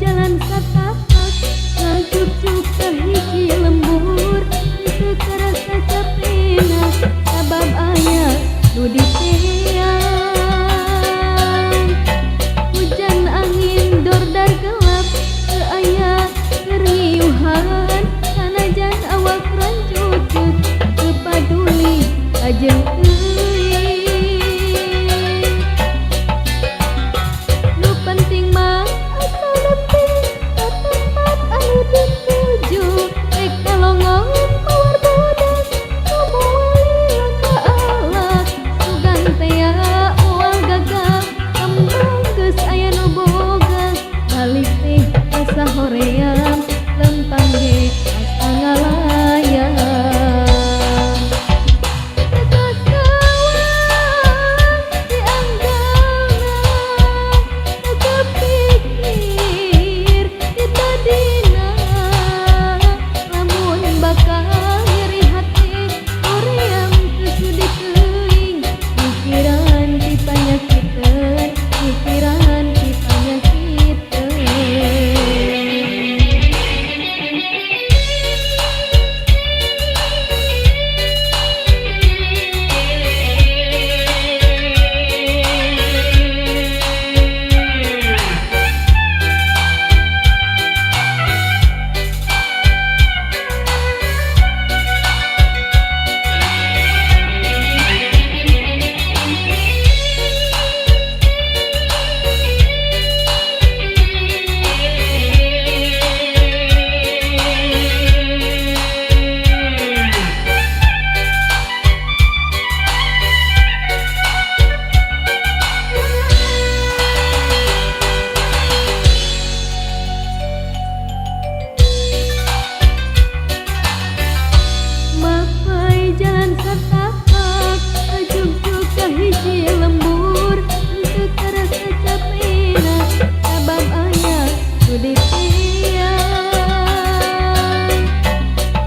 Jalan satapak ngajuk-juk kahiji lembur teu karasa capena sabab aya nu diteang. Hujan angin dordar gelap teu aya keur ngiuhan sanajan awak rancucuk teu paduli ajeng teuing. Nu penting mah hoream lempang ge asa ngalayang. Kekasauan dianggana teu kepikir di tadina lamun bakal nyeri hati hoream teu sudi teuing mikiran ti panyakiteun mikiran ti panyakiteun.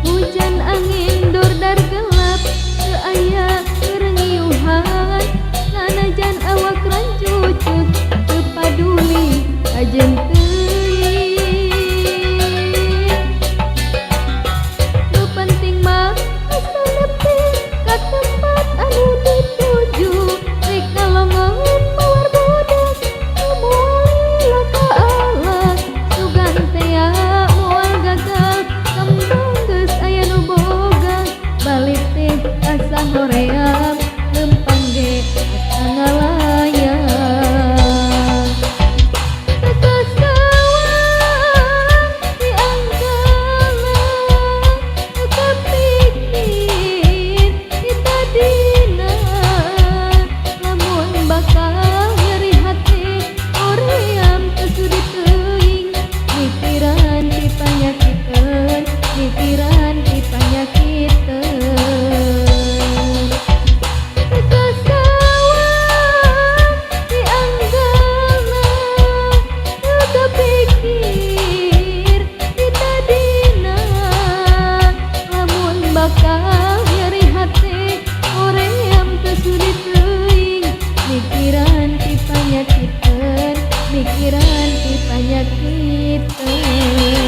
Hujan angin dordar gelap teu aya keur ngiuhan sanajan awak rancucuk teu paduli ajeng teuing. Nu penting mah asa nepi ka tempat anu dituju rek kalongon mawar bodas nu moal ka alat sugan tea moal gagal kembang geus aya nu boga balik teh asa hoream lempang ge asa ngalayang. Kekasauan dianggana teu kapikir di tadina lamun bakal nyeri hati hoream teu sudi teuing mikiran ti panyakiteun mikiran ti panyakiteun. Kekasauan dianggana teu kapikir di tadina lamun bakal nyeri hati hoream teu sudi teuing mikiran ti panyakiteun mikiran ti panyakiteun.